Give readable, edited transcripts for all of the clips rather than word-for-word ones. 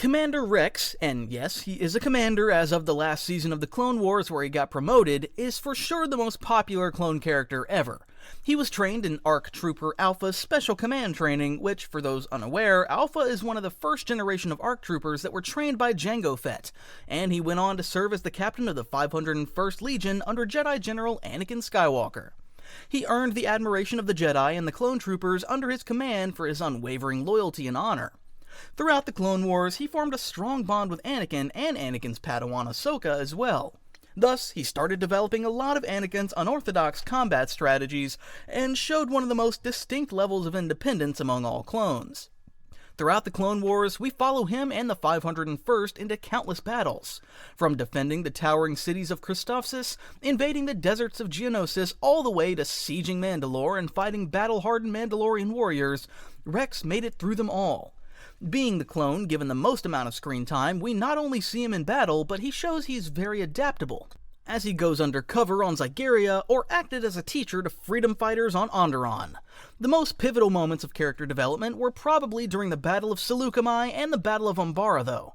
Commander Rex, and yes, he is a commander as of the last season of the Clone Wars where he got promoted, is for sure the most popular clone character ever. He was trained in Arc Trooper Alpha's Special Command training, which, for those unaware, Alpha is one of the first generation of Arc Troopers that were trained by Jango Fett, and he went on to serve as the captain of the 501st Legion under Jedi General Anakin Skywalker. He earned the admiration of the Jedi and the clone troopers under his command for his unwavering loyalty and honor. Throughout the Clone Wars, he formed a strong bond with Anakin and Anakin's Padawan Ahsoka as well. Thus, he started developing a lot of Anakin's unorthodox combat strategies and showed one of the most distinct levels of independence among all clones. Throughout the Clone Wars, we follow him and the 501st into countless battles, from defending the towering cities of Christophsis, invading the deserts of Geonosis, all the way to sieging Mandalore and fighting battle-hardened Mandalorian warriors. Rex made it through them all. Being the clone given the most amount of screen time, we not only see him in battle, but he shows he's very adaptable, as he goes undercover on Zygerria or acted as a teacher to freedom fighters on Onderon. The most pivotal moments of character development were probably during the Battle of Seleucami and the Battle of Umbara, though.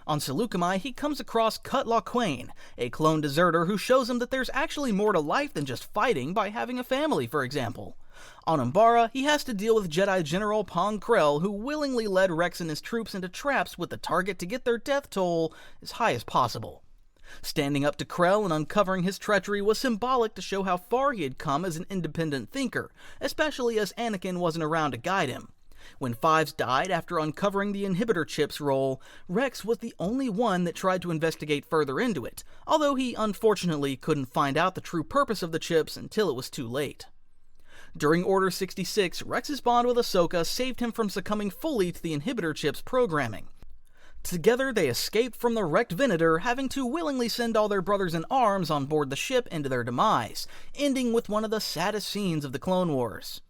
On Seleucami, he comes across Cut Lawquane, a clone deserter who shows him that there's actually more to life than just fighting by having a family, for example. On Umbara, he has to deal with Jedi General Pong Krell, who willingly led Rex and his troops into traps with the target to get their death toll as high as possible. Standing up to Krell and uncovering his treachery was symbolic to show how far he had come as an independent thinker, especially as Anakin wasn't around to guide him. When Fives died after uncovering the inhibitor chip's role, Rex was the only one that tried to investigate further into it, although he unfortunately couldn't find out the true purpose of the chips until it was too late. During Order 66, Rex's bond with Ahsoka saved him from succumbing fully to the inhibitor chip's programming. Together, they escaped from the wrecked Venator, having to willingly send all their brothers in arms on board the ship into their demise, ending with one of the saddest scenes of the Clone Wars.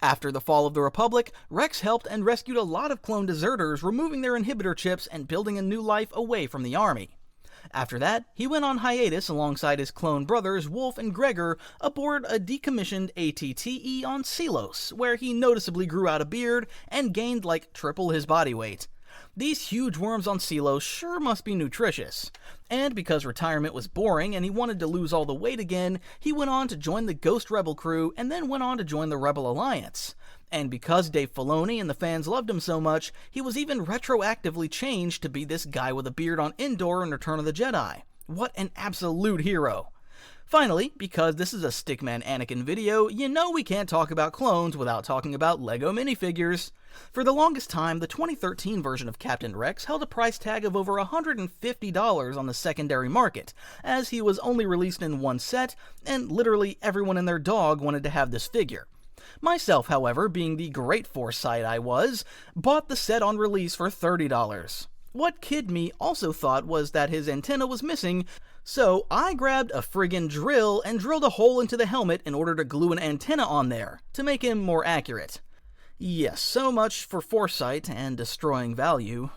After the fall of the Republic, Rex helped and rescued a lot of clone deserters, removing their inhibitor chips and building a new life away from the army. After that, he went on hiatus alongside his clone brothers Wolffe and Gregor aboard a decommissioned ATTE on Selos, where he noticeably grew out a beard and gained like triple his body weight. These huge worms on Selos sure must be nutritious. And because retirement was boring and he wanted to lose all the weight again, he went on to join the Ghost Rebel crew and then went on to join the Rebel Alliance. And because Dave Filoni and the fans loved him so much, he was even retroactively changed to be this guy with a beard on Endor in Return of the Jedi. What an absolute hero. Finally, because this is a Stickman Anakin video, you know we can't talk about clones without talking about LEGO minifigures. For the longest time, the 2013 version of Captain Rex held a price tag of over $150 on the secondary market, as he was only released in one set, and literally everyone and their dog wanted to have this figure. Myself, however, being the great foresight I was, bought the set on release for $30. What kid me also thought was that his antenna was missing, so I grabbed a friggin' drill and drilled a hole into the helmet in order to glue an antenna on there, to make him more accurate. Yes, so much for foresight and destroying value.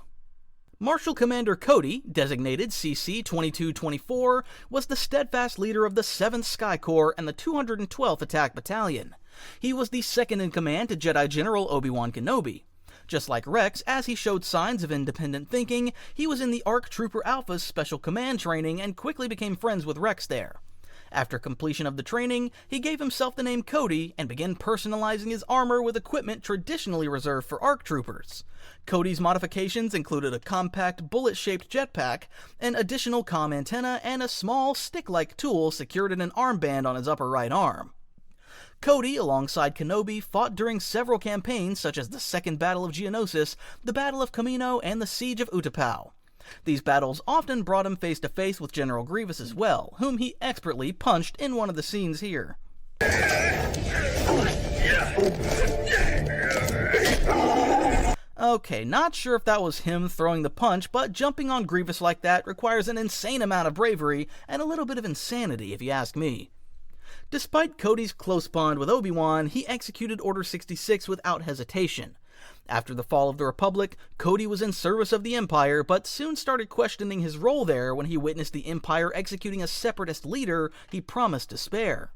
Marshal Commander Cody, designated CC-2224, was the steadfast leader of the 7th Sky Corps and the 212th Attack Battalion. He was the second in command to Jedi General Obi-Wan Kenobi. Just like Rex, as he showed signs of independent thinking, he was in the Arc Trooper Alpha's Special Command training and quickly became friends with Rex there. After completion of the training, he gave himself the name Cody and began personalizing his armor with equipment traditionally reserved for ARC troopers. Cody's modifications included a compact bullet-shaped jetpack, an additional comm antenna, and a small stick-like tool secured in an armband on his upper right arm. Cody, alongside Kenobi, fought during several campaigns such as the Second Battle of Geonosis, the Battle of Kamino, and the Siege of Utapau. These battles often brought him face to face with General Grievous as well, whom he expertly punched in one of the scenes here. Okay, not sure if that was him throwing the punch, but jumping on Grievous like that requires an insane amount of bravery and a little bit of insanity if you ask me. Despite Cody's close bond with Obi-Wan, he executed Order 66 without hesitation. After the fall of the Republic, Cody was in service of the Empire, but soon started questioning his role there when he witnessed the Empire executing a separatist leader he promised to spare.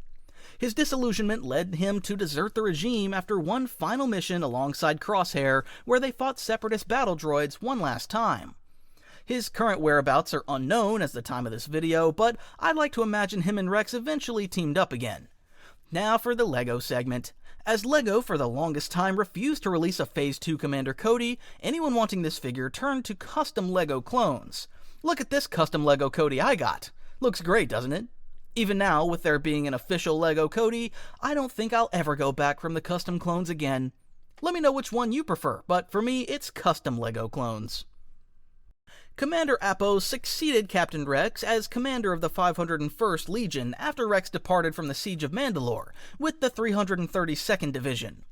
His disillusionment led him to desert the regime after one final mission alongside Crosshair, where they fought separatist battle droids one last time. His current whereabouts are unknown as the time of this video, but I'd like to imagine him and Rex eventually teamed up again. Now for the LEGO segment. As LEGO for the longest time refused to release a Phase 2 Commander Cody, anyone wanting this figure turned to custom LEGO clones. Look at this custom LEGO Cody I got. Looks great, doesn't it? Even now, with there being an official LEGO Cody, I don't think I'll ever go back from the custom clones again. Let me know which one you prefer, but for me, it's custom LEGO clones. Commander Appo succeeded Captain Rex as commander of the 501st Legion after Rex departed from the Siege of Mandalore with the 332nd Division.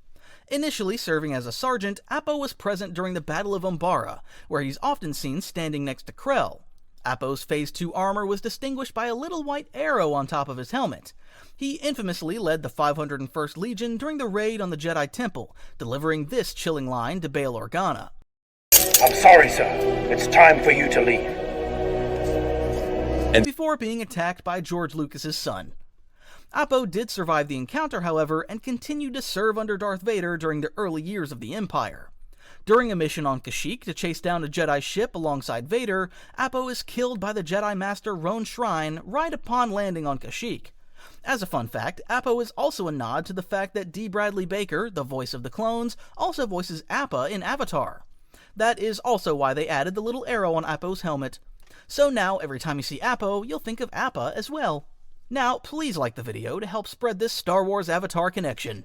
Initially serving as a sergeant, Appo was present during the Battle of Umbara, where he's often seen standing next to Krell. Appo's Phase 2 armor was distinguished by a little white arrow on top of his helmet. He infamously led the 501st Legion during the raid on the Jedi Temple, delivering this chilling line to Bail Organa. I'm sorry, sir. It's time for you to leave. And before being attacked by George Lucas's son. Appo did survive the encounter, however, and continued to serve under Darth Vader during the early years of the Empire. During a mission on Kashyyyk to chase down a Jedi ship alongside Vader, Appo is killed by the Jedi Master Roan Shrine right upon landing on Kashyyyk. As a fun fact, Appo is also a nod to the fact that D. Bradley Baker, the voice of the clones, also voices Appa in Avatar. That is also why they added the little arrow on Appo's helmet. So now, every time you see Appo, you'll think of Appa as well. Now, please like the video to help spread this Star Wars Avatar connection.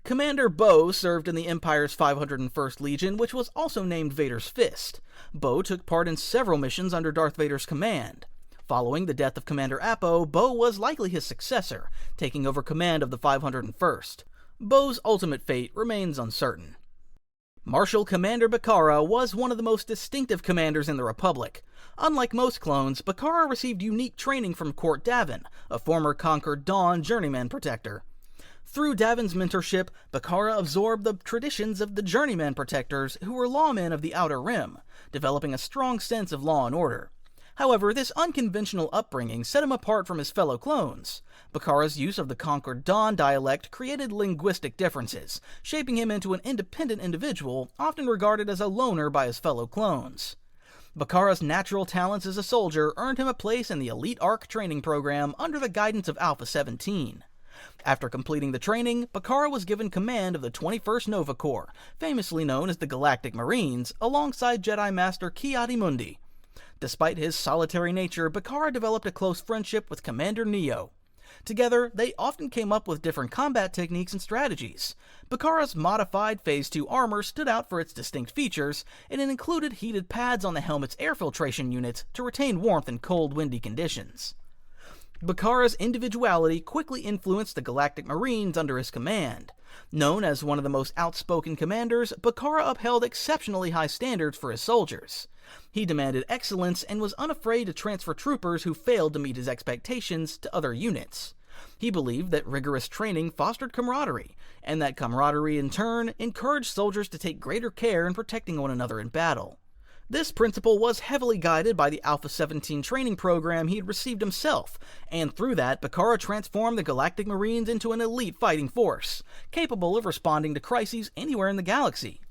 Commander Bo served in the Empire's 501st Legion, which was also named Vader's Fist. Bo took part in several missions under Darth Vader's command. Following the death of Commander Appo, Bo was likely his successor, taking over command of the 501st. Bo's ultimate fate remains uncertain. Marshal Commander Bacara was one of the most distinctive commanders in the Republic. Unlike most clones, Bacara received unique training from Court Davin, a former Conquered Dawn journeyman protector. Through Davin's mentorship, Bacara absorbed the traditions of the journeyman protectors who were lawmen of the Outer Rim, developing a strong sense of law and order. However, this unconventional upbringing set him apart from his fellow clones. Bacara's use of the Conquered Dawn dialect created linguistic differences, shaping him into an independent individual, often regarded as a loner by his fellow clones. Bacara's natural talents as a soldier earned him a place in the Elite Arc training program under the guidance of Alpha 17. After completing the training, Bacara was given command of the 21st Nova Corps, famously known as the Galactic Marines, alongside Jedi Master Ki-Adi-Mundi. Despite his solitary nature, Bacara developed a close friendship with Commander Neyo. Together, they often came up with different combat techniques and strategies. Bacara's modified Phase 2 armor stood out for its distinct features, and it included heated pads on the helmet's air filtration units to retain warmth in cold, windy conditions. Bacara's individuality quickly influenced the Galactic Marines under his command. Known as one of the most outspoken commanders, Bacara upheld exceptionally high standards for his soldiers. He demanded excellence and was unafraid to transfer troopers who failed to meet his expectations to other units. He believed that rigorous training fostered camaraderie, and that camaraderie in turn encouraged soldiers to take greater care in protecting one another in battle. This principle was heavily guided by the Alpha 17 training program he had received himself, and through that, Bacara transformed the Galactic Marines into an elite fighting force, capable of responding to crises anywhere in the galaxy.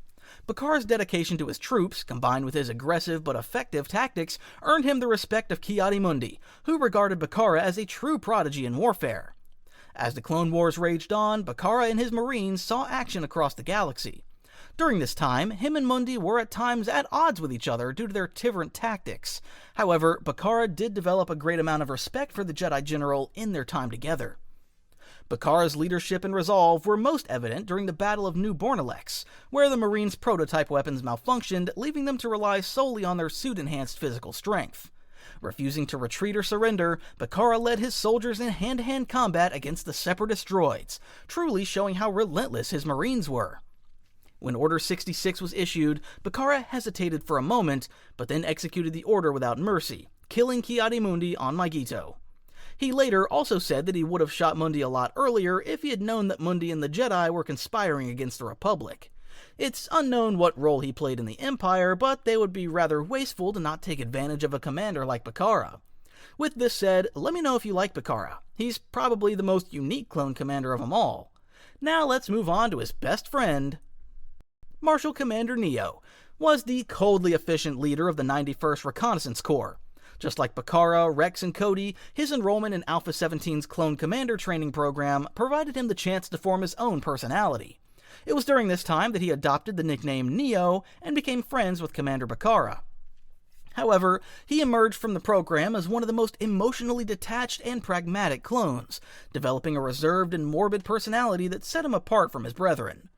Bacara's dedication to his troops, combined with his aggressive but effective tactics, earned him the respect of Ki-Adi-Mundi, who regarded Bacara as a true prodigy in warfare. As the Clone Wars raged on, Bacara and his Marines saw action across the galaxy. During this time, him and Mundi were at times at odds with each other due to their different tactics. However, Bacara did develop a great amount of respect for the Jedi General in their time together. Bacara's leadership and resolve were most evident during the Battle of New Bornalex, where the Marines' prototype weapons malfunctioned, leaving them to rely solely on their suit-enhanced physical strength. Refusing to retreat or surrender, Bacara led his soldiers in hand-to-hand combat against the Separatist droids, truly showing how relentless his Marines were. When Order 66 was issued, Bacara hesitated for a moment, but then executed the order without mercy, killing Ki-Adi-Mundi on Mygeeto. He later also said that he would have shot Mundi a lot earlier if he had known that Mundi and the Jedi were conspiring against the Republic. It's unknown what role he played in the Empire, but they would be rather wasteful to not take advantage of a commander like Bacara. With this said, let me know if you like Bacara. He's probably the most unique clone commander of them all. Now let's move on to his best friend. Marshal Commander Neyo was the coldly efficient leader of the 91st Reconnaissance Corps. Just like Bacara, Rex, and Cody, his enrollment in Alpha 17's Clone Commander training program provided him the chance to form his own personality. It was during this time that he adopted the nickname Neyo and became friends with Commander Bacara. However, he emerged from the program as one of the most emotionally detached and pragmatic clones, developing a reserved and morbid personality that set him apart from his brethren.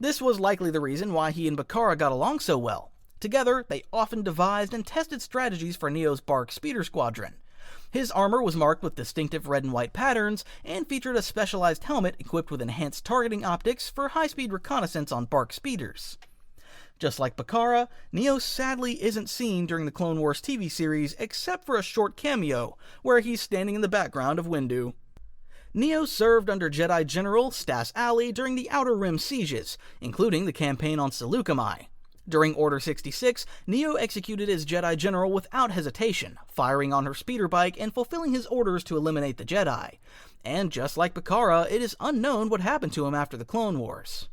This was likely the reason why he and Bacara got along so well. Together, they often devised and tested strategies for Neyo's BARC Speeder Squadron. His armor was marked with distinctive red and white patterns, and featured a specialized helmet equipped with enhanced targeting optics for high-speed reconnaissance on BARC speeders. Just like Bacara, Neyo sadly isn't seen during the Clone Wars TV series except for a short cameo, where he's standing in the background of Windu. Neyo served under Jedi General Stas Ali during the Outer Rim sieges, including the campaign on Seleucami. During Order 66, Neyo executed his Jedi General without hesitation, firing on her speeder bike and fulfilling his orders to eliminate the Jedi. And just like Bacara, it is unknown what happened to him after the Clone Wars.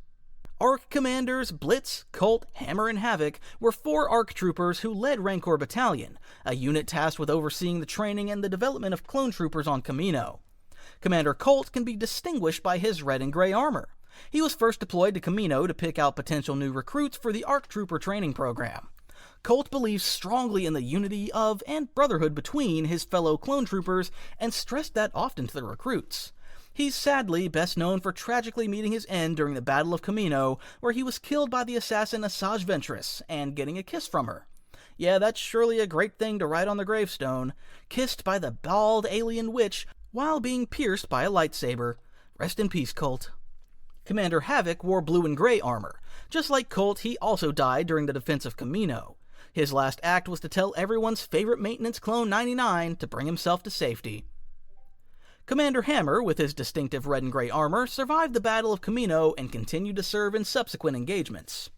ARC Commanders Blitz, Colt, Hammer, and Havoc were 4 ARC troopers who led Rancor Battalion, a unit tasked with overseeing the training and the development of clone troopers on Kamino. Commander Colt can be distinguished by his red and gray armor. He was first deployed to Kamino to pick out potential new recruits for the ARC Trooper training program. Colt believes strongly in the unity of and brotherhood between his fellow clone troopers and stressed that often to the recruits. He's sadly best known for tragically meeting his end during the Battle of Kamino, where he was killed by the assassin Asajj Ventress and getting a kiss from her. Yeah, that's surely a great thing to write on the gravestone. Kissed by the bald alien witch while being pierced by a lightsaber. Rest in peace, Colt. Commander Havoc wore blue and gray armor. Just like Colt, he also died during the defense of Kamino. His last act was to tell everyone's favorite maintenance clone 99 to bring himself to safety. Commander Hammer, with his distinctive red and gray armor, survived the Battle of Kamino and continued to serve in subsequent engagements.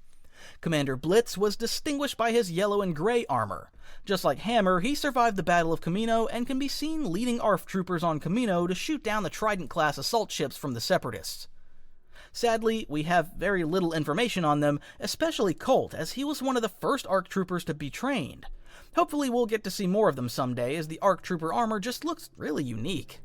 Commander Blitz was distinguished by his yellow and gray armor. Just like Hammer, he survived the Battle of Kamino and can be seen leading ARF troopers on Kamino to shoot down the Trident-class assault ships from the Separatists. Sadly, we have very little information on them, especially Colt, as he was one of the first ARC troopers to be trained. Hopefully we'll get to see more of them someday, as the ARC trooper armor just looks really unique.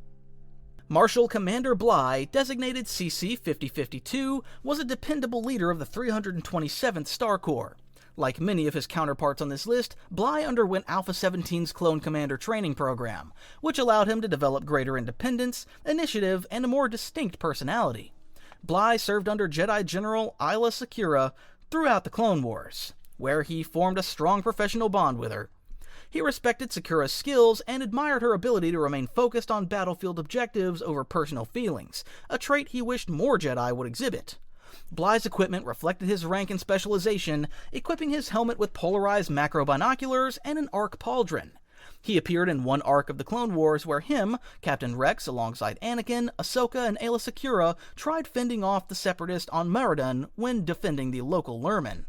Marshal Commander Bly, designated CC-5052, was a dependable leader of the 327th Star Corps. Like many of his counterparts on this list, Bly underwent Alpha 17's Clone Commander training program, which allowed him to develop greater independence, initiative, and a more distinct personality. Bly served under Jedi General Aayla Secura throughout the Clone Wars, where he formed a strong professional bond with her. He respected Secura's skills and admired her ability to remain focused on battlefield objectives over personal feelings, a trait he wished more Jedi would exhibit. Bly's equipment reflected his rank and specialization, equipping his helmet with polarized macro binoculars and an arc pauldron. He appeared in one arc of the Clone Wars where him, Captain Rex alongside Anakin, Ahsoka, and Aayla Secura tried fending off the Separatists on Maradan when defending the local Lurmen.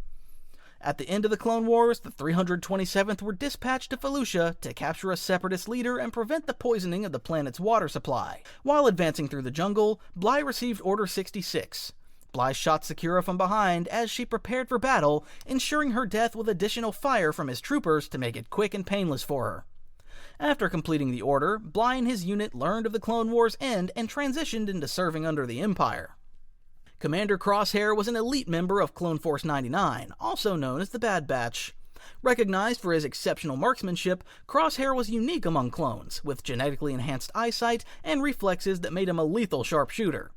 At the end of the Clone Wars, the 327th were dispatched to Felucia to capture a Separatist leader and prevent the poisoning of the planet's water supply. While advancing through the jungle, Bly received Order 66. Bly shot Secura from behind as she prepared for battle, ensuring her death with additional fire from his troopers to make it quick and painless for her. After completing the order, Bly and his unit learned of the Clone Wars' end and transitioned into serving under the Empire. Commander Crosshair was an elite member of Clone Force 99, also known as the Bad Batch. Recognized for his exceptional marksmanship, Crosshair was unique among clones, with genetically enhanced eyesight and reflexes that made him a lethal sharpshooter.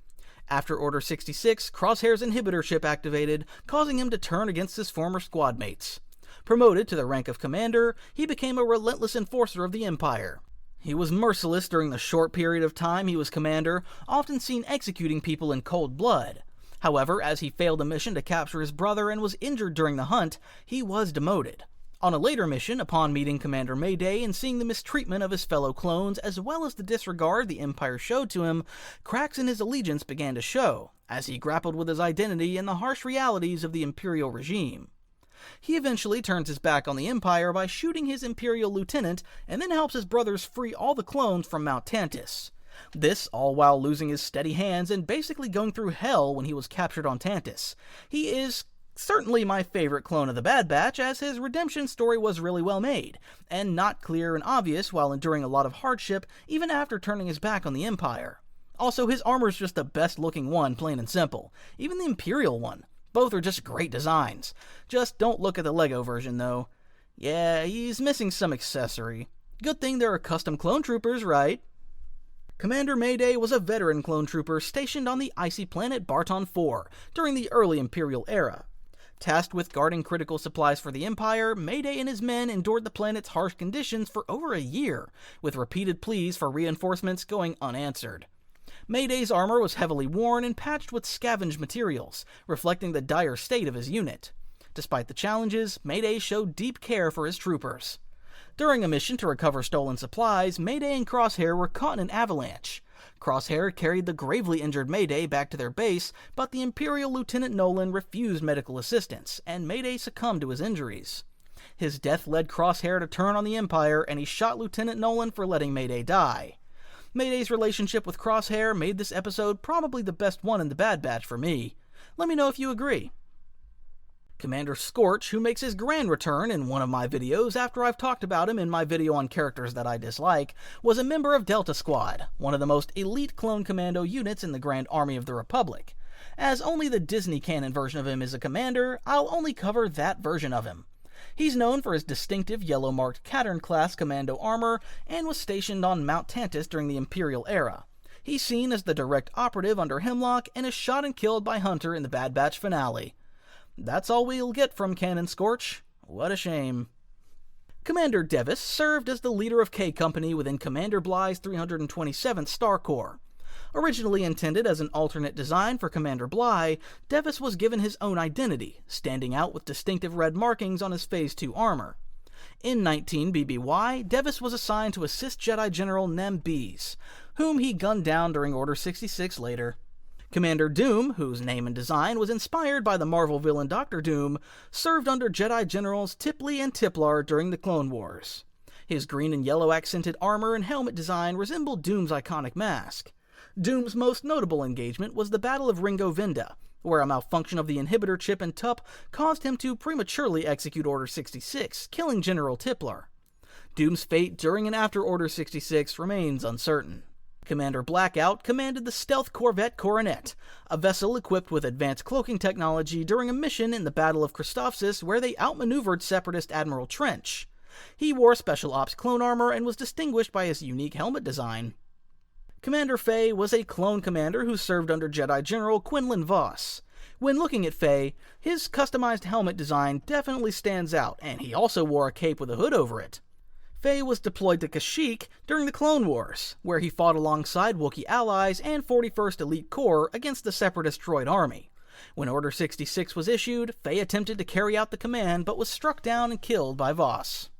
After Order 66, Crosshair's inhibitor chip activated, causing him to turn against his former squad mates. Promoted to the rank of commander, he became a relentless enforcer of the Empire. He was merciless during the short period of time he was commander, often seen executing people in cold blood. However, as he failed a mission to capture his brother and was injured during the hunt, he was demoted. On a later mission, upon meeting Commander Mayday and seeing the mistreatment of his fellow clones as well as the disregard the Empire showed to him, cracks in his allegiance began to show, as he grappled with his identity and the harsh realities of the Imperial regime. He eventually turns his back on the Empire by shooting his Imperial lieutenant, and then helps his brothers free all the clones from Mount Tantiss. This all while losing his steady hands and basically going through hell when he was captured on Tantiss. He is certainly my favorite clone of the Bad Batch, as his redemption story was really well made, and not clear and obvious while enduring a lot of hardship even after turning his back on the Empire. Also, his armor's just the best looking one, plain and simple. Even the Imperial one. Both are just great designs. Just don't look at the LEGO version though. Yeah, he's missing some accessory. Good thing there are custom clone troopers, right? Commander Mayday was a veteran clone trooper stationed on the icy planet Barton IV during the early Imperial era. Tasked with guarding critical supplies for the Empire, Mayday and his men endured the planet's harsh conditions for over a year, with repeated pleas for reinforcements going unanswered. Mayday's armor was heavily worn and patched with scavenged materials, reflecting the dire state of his unit. Despite the challenges, Mayday showed deep care for his troopers. During a mission to recover stolen supplies, Mayday and Crosshair were caught in an avalanche. Crosshair carried the gravely injured Mayday back to their base, but the Imperial Lieutenant Nolan refused medical assistance, and Mayday succumbed to his injuries. His death led Crosshair to turn on the Empire, and he shot Lieutenant Nolan for letting Mayday die. Mayday's relationship with Crosshair made this episode probably the best one in the Bad Batch for me. Let me know if you agree. Commander Scorch, who makes his grand return in one of my videos after I've talked about him in my video on characters that I dislike, was a member of Delta Squad, one of the most elite clone commando units in the Grand Army of the Republic. As only the Disney canon version of him is a commander, I'll only cover that version of him. He's known for his distinctive yellow-marked Cattern-class commando armor and was stationed on Mount Tantiss during the Imperial era. He's seen as the direct operative under Hemlock and is shot and killed by Hunter in the Bad Batch finale. That's all we'll get from Canon Scorch. What a shame. Commander Deviss served as the leader of K Company within Commander Bly's 327th Star Corps. Originally intended as an alternate design for Commander Bly, Deviss was given his own identity, standing out with distinctive red markings on his Phase 2 armor. In 19 BBY, Deviss was assigned to assist Jedi General Nem Bees, whom he gunned down during Order 66 later. Commander Doom, whose name and design was inspired by the Marvel villain Dr. Doom, served under Jedi Generals Tipley and Tiplar during the Clone Wars. His green and yellow accented armor and helmet design resembled Doom's iconic mask. Doom's most notable engagement was the Battle of Ringo Vinda, where a malfunction of the inhibitor chip in TUP caused him to prematurely execute Order 66, killing General Tiplar. Doom's fate during and after Order 66 remains uncertain. Commander Blackout commanded the stealth corvette Coronet, a vessel equipped with advanced cloaking technology during a mission in the Battle of Christophsis where they outmaneuvered Separatist Admiral Trench. He wore Special Ops clone armor and was distinguished by his unique helmet design. Commander Faie was a clone commander who served under Jedi General Quinlan Vos. When looking at Faie, his customized helmet design definitely stands out, and he also wore a cape with a hood over it. Faie was deployed to Kashyyyk during the Clone Wars, where he fought alongside Wookiee allies and 41st Elite Corps against the Separatist droid army. When Order 66 was issued, Faie attempted to carry out the command but was struck down and killed by Vos.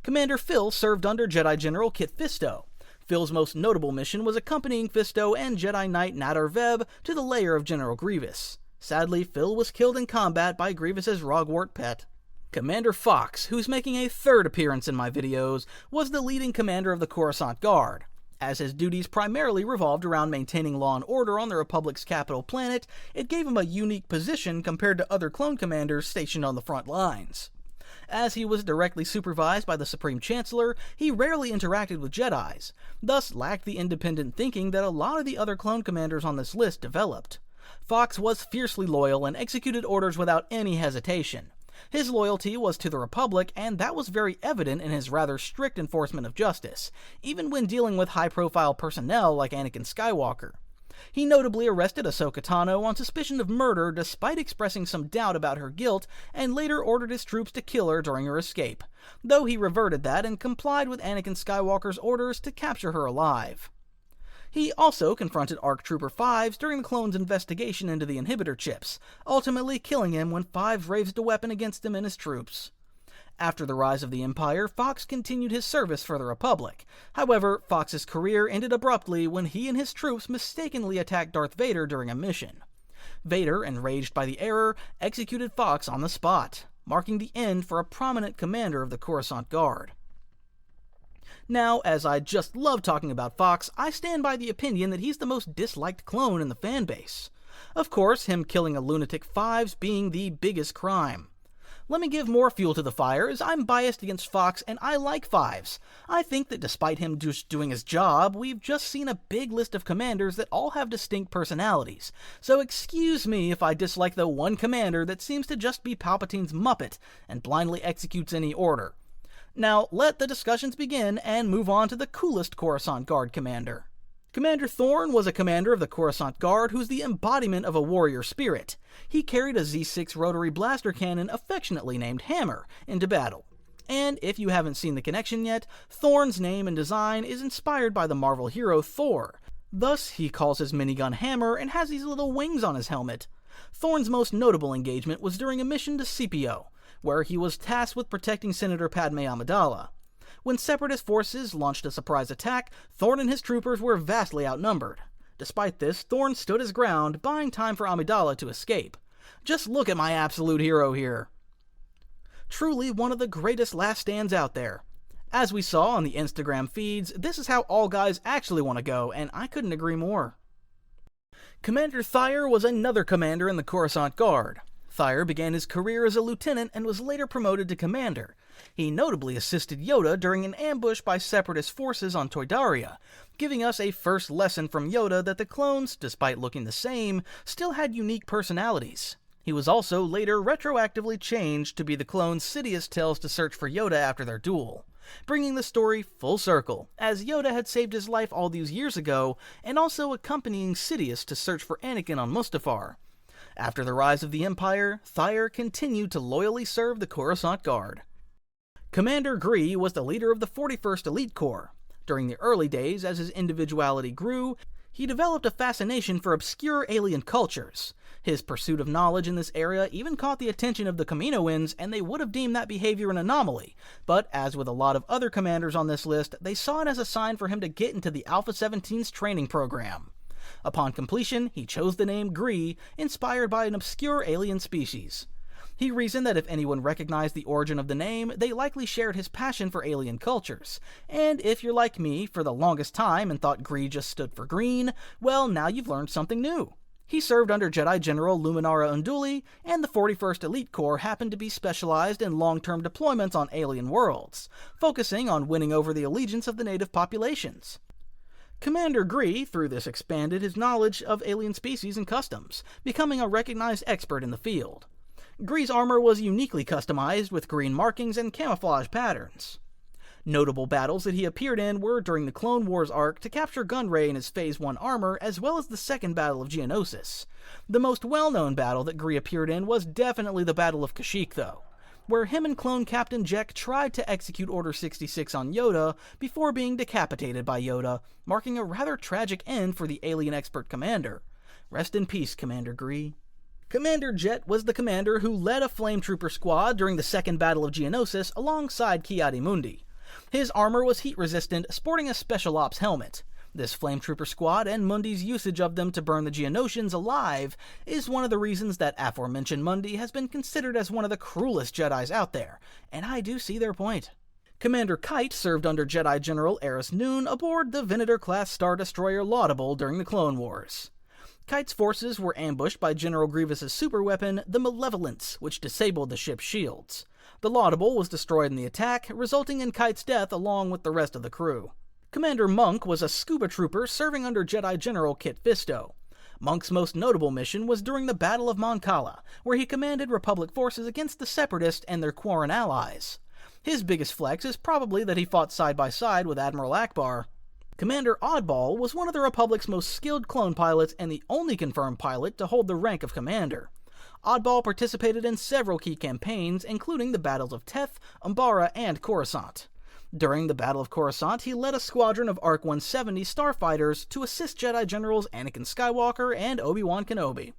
Commander Phil served under Jedi General Kit Fisto. Phil's most notable mission was accompanying Fisto and Jedi Knight Nader Veb to the lair of General Grievous. Sadly, Phil was killed in combat by Grievous's Rogwart pet. Commander Fox, who's making a third appearance in my videos, was the leading commander of the Coruscant Guard. As his duties primarily revolved around maintaining law and order on the Republic's capital planet, it gave him a unique position compared to other clone commanders stationed on the front lines. As he was directly supervised by the Supreme Chancellor, he rarely interacted with Jedis, thus lacked the independent thinking that a lot of the other clone commanders on this list developed. Fox was fiercely loyal and executed orders without any hesitation. His loyalty was to the Republic, and that was very evident in his rather strict enforcement of justice, even when dealing with high-profile personnel like Anakin Skywalker. He notably arrested Ahsoka Tano on suspicion of murder despite expressing some doubt about her guilt, and later ordered his troops to kill her during her escape, though he reverted that and complied with Anakin Skywalker's orders to capture her alive. He also confronted ARC Trooper Fives during the clone's investigation into the inhibitor chips, ultimately killing him when Fives raised a weapon against him and his troops. After the rise of the Empire, Fox continued his service for the Republic. However, Fox's career ended abruptly when he and his troops mistakenly attacked Darth Vader during a mission. Vader, enraged by the error, executed Fox on the spot. marking the end for a prominent commander of the Coruscant Guard. Now, as I just love talking about Fox, I stand by the opinion that he's the most disliked clone in the fanbase. Of course, him killing a lunatic Fives being the biggest crime. Let me give more fuel to the fire, as I'm biased against Fox and I like Fives. I think that despite him just doing his job, we've just seen a big list of commanders that all have distinct personalities. So excuse me if I dislike the one commander that seems to just be Palpatine's Muppet and blindly executes any order. Now, let the discussions begin and move on to the coolest Coruscant Guard commander. Commander Thorn was a commander of the Coruscant Guard who's the embodiment of a warrior spirit. He carried a Z6 rotary blaster cannon affectionately named Hammer into battle. And if you haven't seen the connection yet, Thorn's name and design is inspired by the Marvel hero Thor. Thus, he calls his minigun Hammer and has these little wings on his helmet. Thorn's most notable engagement was during a mission to Scipio, where he was tasked with protecting Senator Padme Amidala. When Separatist forces launched a surprise attack, Thorn and his troopers were vastly outnumbered. Despite this, Thorn stood his ground, buying time for Amidala to escape. Just look at my absolute hero here. Truly one of the greatest last stands out there. As we saw on the Instagram feeds, this is how all guys actually want to go, and I couldn't agree more. Commander Thire was another commander in the Coruscant Guard. Thire began his career as a lieutenant and was later promoted to commander. He notably assisted Yoda during an ambush by Separatist forces on Toydaria, giving us a first lesson from Yoda that the clones, despite looking the same, still had unique personalities. He was also later retroactively changed to be the clone Sidious tells to search for Yoda after their duel, bringing the story full circle, as Yoda had saved his life all these years ago, and also accompanying Sidious to search for Anakin on Mustafar. After the rise of the Empire, Thire continued to loyally serve the Coruscant Guard. Commander Gree was the leader of the 41st Elite Corps. During the early days, as his individuality grew, he developed a fascination for obscure alien cultures. His pursuit of knowledge in this area even caught the attention of the Kaminoans, and they would have deemed that behavior an anomaly, but as with a lot of other commanders on this list, they saw it as a sign for him to get into the Alpha 17's training program. Upon completion, he chose the name Gree, inspired by an obscure alien species. He reasoned that if anyone recognized the origin of the name, they likely shared his passion for alien cultures. And if you're like me for the longest time and thought Gree just stood for green, well, now you've learned something new. He served under Jedi General Luminara Unduli, and the 41st Elite Corps happened to be specialized in long-term deployments on alien worlds, focusing on winning over the allegiance of the native populations. Commander Gree, through this, expanded his knowledge of alien species and customs, becoming a recognized expert in the field. Gree's armor was uniquely customized with green markings and camouflage patterns. Notable battles that he appeared in were during the Clone Wars arc to capture Gunray in his Phase 1 armor, as well as the Second Battle of Geonosis. The most well-known battle that Gree appeared in was definitely the Battle of Kashyyyk, though, where him and clone Captain Jek tried to execute Order 66 on Yoda before being decapitated by Yoda, marking a rather tragic end for the alien expert commander. Rest in peace, Commander Gree. Commander Jet was the commander who led a Flame Trooper squad during the Second Battle of Geonosis alongside Ki-Adi-Mundi. His armor was heat-resistant, sporting a Special Ops helmet. This Flame Trooper squad and Mundi's usage of them to burn the Geonosians alive is one of the reasons that aforementioned Mundi has been considered as one of the cruelest Jedis out there, and I do see their point. Commander Kite served under Jedi General Eris Noon aboard the Venator-class Star Destroyer Laudable during the Clone Wars. Kite's forces were ambushed by General Grievous's superweapon, the Malevolence, which disabled the ship's shields. The Laudable was destroyed in the attack, resulting in Kite's death along with the rest of the crew. Commander Monkk was a scuba trooper serving under Jedi General Kit Fisto. Monkk's most notable mission was during the Battle of Mon Cala, where he commanded Republic forces against the Separatists and their Quarren allies. His biggest flex is probably that he fought side by side with Admiral Akbar. Commander Oddball was one of the Republic's most skilled clone pilots and the only confirmed pilot to hold the rank of commander. Oddball participated in several key campaigns, including the battles of Teth, Umbara, and Coruscant. During the Battle of Coruscant, he led a squadron of ARC 170 starfighters to assist Jedi Generals Anakin Skywalker and Obi-Wan Kenobi.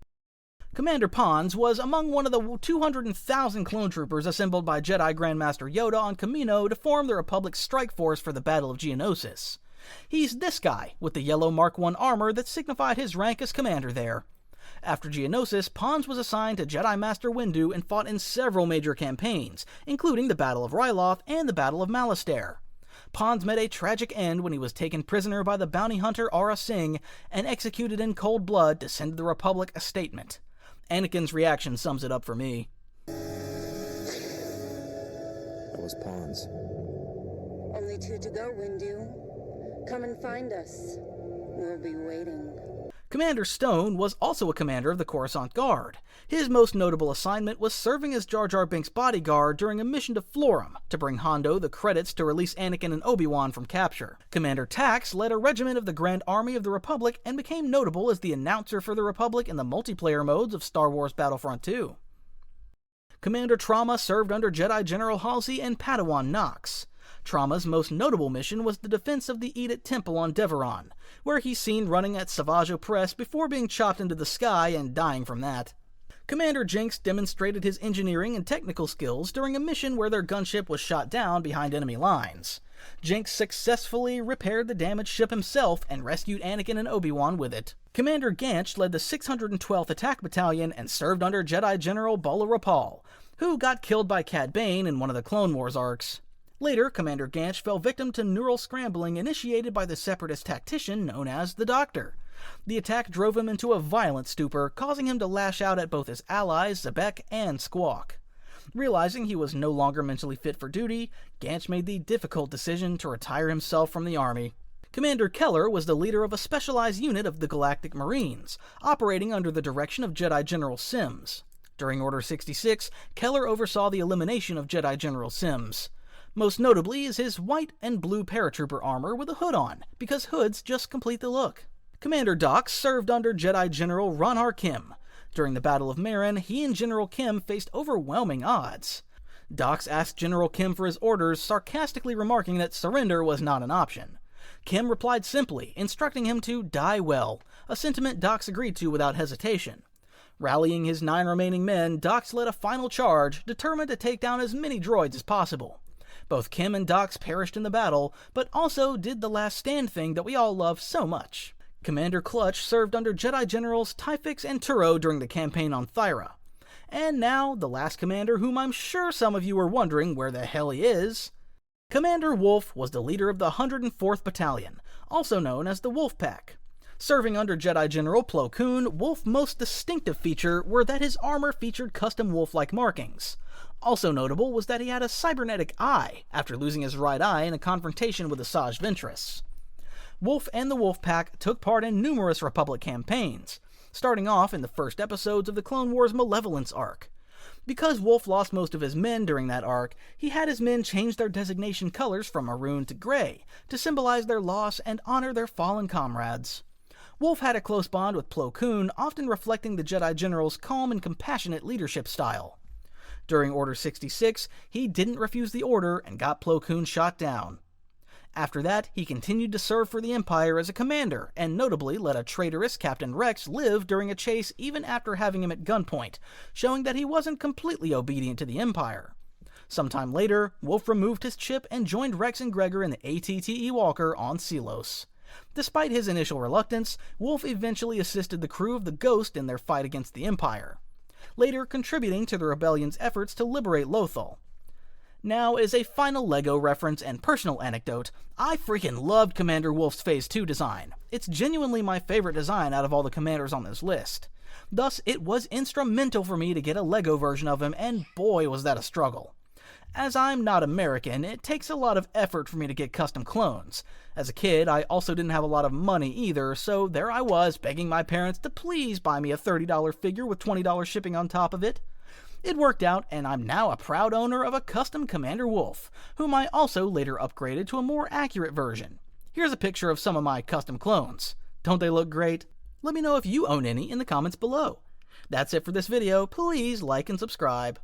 Commander Pons was among one of the 200,000 clone troopers assembled by Jedi Grandmaster Yoda on Kamino to form the Republic's strike force for the Battle of Geonosis. He's this guy, with the yellow Mark I armor that signified his rank as commander there. After Geonosis, Pons was assigned to Jedi Master Windu and fought in several major campaigns, including the Battle of Ryloth and the Battle of Malastare. Pons met a tragic end when he was taken prisoner by the bounty hunter Aurra Sing and executed in cold blood to send the Republic a statement. Anakin's reaction sums it up for me. That was Pons. Only 2 to go, Windu. Come and find us. We'll be waiting. Commander Stone was also a commander of the Coruscant Guard. His most notable assignment was serving as Jar Jar Binks' bodyguard during a mission to Florham to bring Hondo the credits to release Anakin and Obi-Wan from capture. Commander Tacks led a regiment of the Grand Army of the Republic and became notable as the announcer for the Republic in the multiplayer modes of Star Wars Battlefront 2. Commander Trauma served under Jedi General Halsey and Padawan Nox. Trauma's most notable mission was the defense of the Edit Temple on Deveron, where he's seen running at Savage Opress before being chopped into the sky and dying from that. Commander Jinx demonstrated his engineering and technical skills during a mission where their gunship was shot down behind enemy lines. Jinx successfully repaired the damaged ship himself and rescued Anakin and Obi-Wan with it. Commander Ganch led the 612th Attack Battalion and served under Jedi General Bala Rapal, who got killed by Cad Bane in one of the Clone Wars arcs. Later, Commander Ganch fell victim to neural scrambling initiated by the separatist tactician known as the Doctor. The attack drove him into a violent stupor, causing him to lash out at both his allies, Zebek and Squawk. Realizing he was no longer mentally fit for duty, Ganch made the difficult decision to retire himself from the army. Commander Keller was the leader of a specialized unit of the Galactic Marines, operating under the direction of Jedi General Sims. During Order 66, Keller oversaw the elimination of Jedi General Sims. Most notably is his white and blue paratrooper armor with a hood on, because hoods just complete the look. Commander Dox served under Jedi General Ronhar Kim. During the Battle of Marin, he and General Kim faced overwhelming odds. Dox asked General Kim for his orders, sarcastically remarking that surrender was not an option. Kim replied simply, instructing him to die well, a sentiment Dox agreed to without hesitation. Rallying his 9 remaining men, Dox led a final charge, determined to take down as many droids as possible. Both Kim and Dox perished in the battle, but also did the last stand thing that we all love so much. Commander Clutch served under Jedi Generals Typhix and Turo during the campaign on Thire. And now, the last commander whom I'm sure some of you are wondering where the hell he is. Commander Wolffe was the leader of the 104th Battalion, also known as the Wolf Pack. Serving under Jedi General Plo Koon, Wolffe's most distinctive feature were that his armor featured custom wolf-like markings. Also notable was that he had a cybernetic eye, after losing his right eye in a confrontation with Asajj Ventress. Wolffe and the Wolf Pack took part in numerous Republic campaigns, starting off in the first episodes of the Clone Wars Malevolence arc. Because Wolffe lost most of his men during that arc, he had his men change their designation colors from maroon to gray, to symbolize their loss and honor their fallen comrades. Wolffe had a close bond with Plo Koon, often reflecting the Jedi General's calm and compassionate leadership style. During Order 66, he didn't refuse the order and got Plo Koon shot down. After that, he continued to serve for the Empire as a commander, and notably let a traitorous Captain Rex live during a chase even after having him at gunpoint, showing that he wasn't completely obedient to the Empire. Sometime later, Wolffe removed his chip and joined Rex and Gregor in the ATTE Walker on Sealos. Despite his initial reluctance, Wolffe eventually assisted the crew of the Ghost in their fight against the Empire, later contributing to the rebellion's efforts to liberate Lothal. Now, as a final LEGO reference and personal anecdote, I freaking loved Commander Wolffe's Phase 2 design. It's genuinely my favorite design out of all the commanders on this list. Thus, it was instrumental for me to get a LEGO version of him, and boy was that a struggle. As I'm not American, it takes a lot of effort for me to get custom clones. As a kid, I also didn't have a lot of money either, so there I was begging my parents to please buy me a $30 figure with $20 shipping on top of it. It worked out, and I'm now a proud owner of a custom Commander Wolffe, whom I also later upgraded to a more accurate version. Here's a picture of some of my custom clones. Don't they look great? Let me know if you own any in the comments below. That's it for this video. Please like and subscribe.